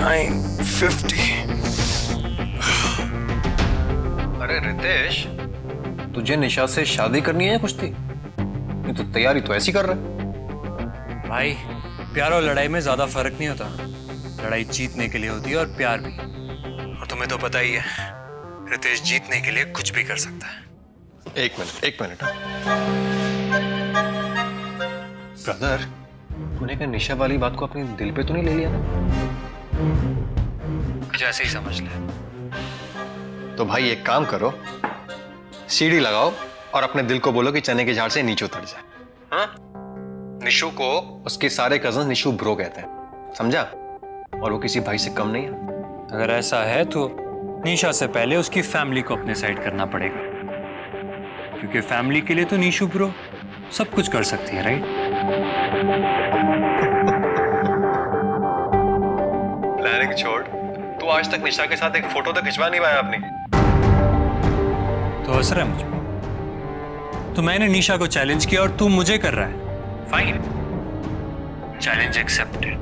9:50। अरे रितेश, तुझे निशा से शादी करनी है कुछ थी? नहीं तो तैयारी तो ऐसी कर रहा है। भाई, प्यार और लड़ाई में ज्यादा फर्क नहीं होता। लड़ाई जीतने के लिए होती है और प्यार भी। और तुम्हें तो पता ही है, रितेश जीतने के लिए कुछ भी कर सकता है। एक मिनट। ब्रदर, तूने क्या निशा वाली बात को अपने दिल पे तो नहीं ले लिया ना? कुछ ऐसे ही समझ ले। तो भाई एक काम करो, सीढ़ी लगाओ और अपने दिल को बोलो कि चने के झाड़ से नीचे उतर जाए। हाँ? निशु को उसके सारे कजन निशु ब्रो कहते हैं, समझा? और वो किसी भाई से कम नहीं है। अगर ऐसा है तो निशा से पहले उसकी फैमिली को अपने साइड करना पड़ेगा, क्योंकि फैमिली के लिए तो निशु ब्रो सब कुछ कर सकती है, राइट? प्लानिंग छोड़, तू आज तक निशा के साथ एक फोटो तो खिंचवा नहीं पाया अपनी। तो असर है मुझ पर। तो मैंने निशा को चैलेंज किया और तू मुझे कर रहा है। Fine, challenge accepted.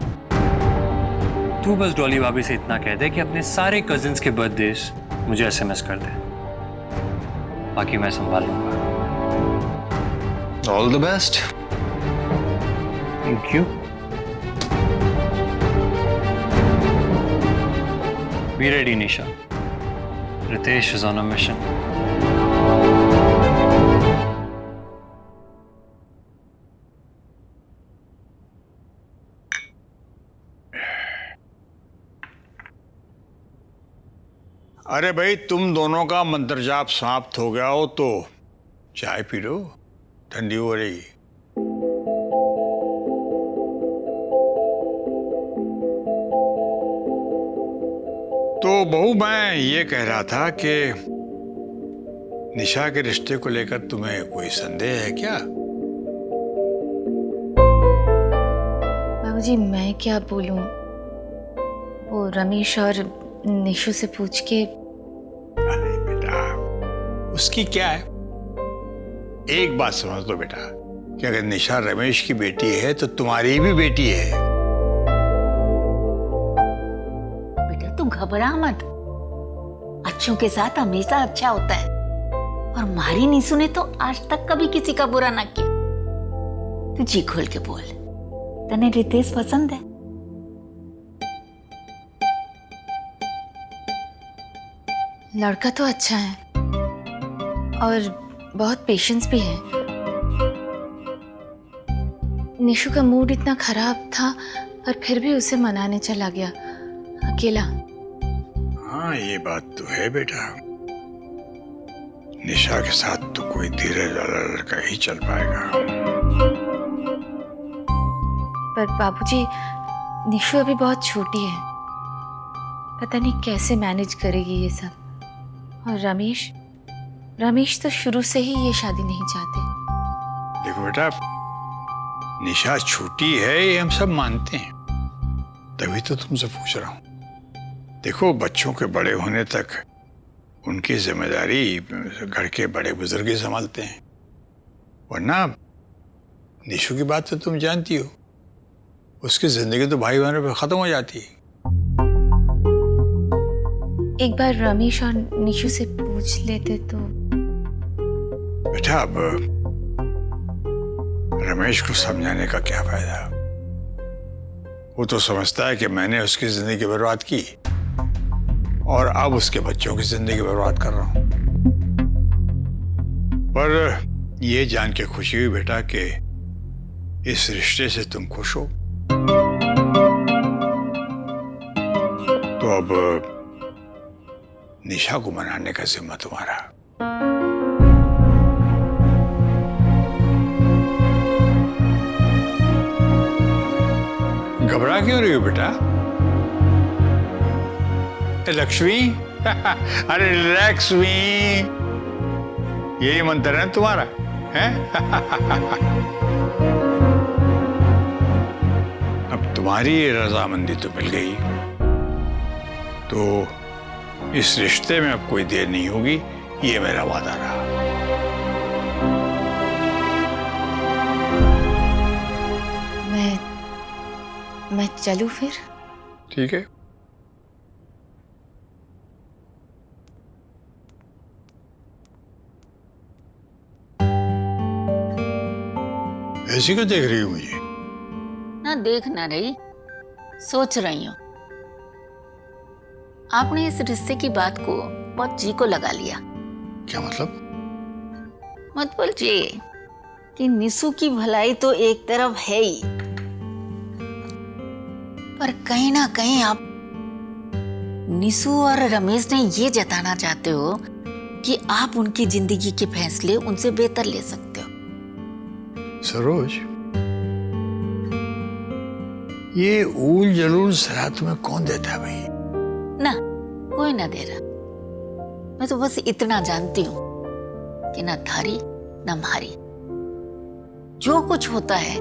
तू बस डॉली भाभी से इतना कह दे कि अपने सारे कजिन्स के बर्थडेज मुझे एसएमएस कर दे, बाकी मैं संभाल लूंगा। All the best. Thank you. Be ready Nisha, Ritesh is on a mission. अरे भाई, तुम दोनों का मंत्र जाप समाप्त हो गया हो तो चाय पी लो, ठंडी हो रही। तो बहू, मैं ये कह रहा था कि निशा के रिश्ते को लेकर तुम्हें कोई संदेह है क्या? बाबूजी, मैं क्या बोलूं? वो रमेश और निशु से पूछ के। अरे बेटा, उसकी क्या है? एक बात समझ लो बेटा, कि अगर निशा रमेश की बेटी है तो तुम्हारी भी बेटी है। बेटा तू घबरा मत, अच्छों के साथ हमेशा अच्छा होता है। और हमारी निशु ने तो आज तक कभी किसी का बुरा ना किया। तू जी खोल के बोल, तने रितेश पसंद है? लड़का तो अच्छा है और बहुत पेशेंस भी है। निशु का मूड इतना खराब था पर फिर भी उसे मनाने चला गया अकेला। हाँ, ये बात तो है बेटा। निशा के साथ तो कोई धीरज वाला लड़का ही चल पाएगा। पर बाबूजी, निशु अभी बहुत छोटी है, पता नहीं कैसे मैनेज करेगी ये सब। और रमेश तो शुरू से ही ये शादी नहीं चाहते। देखो बेटा, निशा छोटी है ये हम सब मानते हैं, तभी तो तुमसे पूछ रहा हूं। देखो, बच्चों के बड़े होने तक उनकी जिम्मेदारी घर के बड़े बुजुर्ग ही संभालते हैं। वरना निशु की बात तो तुम जानती हो, उसकी जिंदगी तो भाई बहनों पे खत्म हो जाती है। एक बार रमेश और निशु से पूछ लेते तो। बेटा, अब रमेश को समझाने का क्या फायदा? वो तो समझता है कि मैंने उसकी जिंदगी बर्बाद की और अब उसके बच्चों की जिंदगी बर्बाद कर रहा हूं। पर ये जान के खुशी हुई बेटा कि इस रिश्ते से तुम खुश हो। तो अब निशा को मनाने का जिम्मा तुम्हारा। घबरा क्यों रही हो बेटा? लक्ष्मी अरे लक्ष्मी, यही मंत्र है तुम्हारा, है? अब तुम्हारी रजामंदी तो मिल गई, तो इस रिश्ते में अब कोई देर नहीं होगी, ये मेरा वादा रहा। मैं चलूं फिर? ठीक है, ऐसी क्यों देख रही हो मुझे? ना देख ना रही, सोच रही हूँ। आपने इस रिश्ते की बात को बहुत जी को लगा लिया। क्या मतलब? मत बोलिए कि निशु की भलाई तो एक तरफ है ही, पर कहीं ना कहीं आप निशु और रमेश ने ये जताना चाहते हो कि आप उनकी जिंदगी के फैसले उनसे बेहतर ले सकते हो। सरोज, ये ऊल जलूल सलाह तुम्हें कौन देता है भाई? ना, कोई ना दे रहा। मैं तो बस इतना जानती हूँ कि ना थारी ना मारी, जो कुछ होता है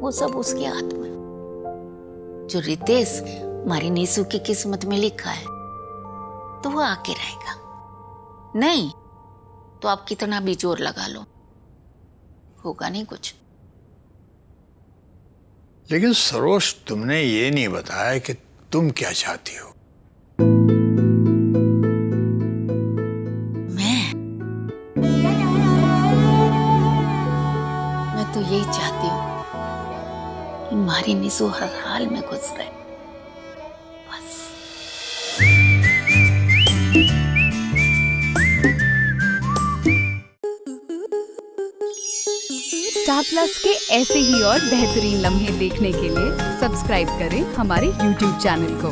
वो सब उसके हाथ में। जो रितेश हमारी निशु की किस्मत में लिखा है तो वो आके रहेगा, नहीं तो आप कितना भी जोर लगा लो, होगा नहीं कुछ। लेकिन सरोज, तुमने ये नहीं बताया कि तुम क्या चाहती हो। मैं तो यही चाहती हूँ कि हमारी निशु हर हाल में खुश रहे, बस। स्टार प्लस के ऐसे ही और बेहतरीन लम्हे देखने के लिए सब्सक्राइब करें हमारे YouTube चैनल को।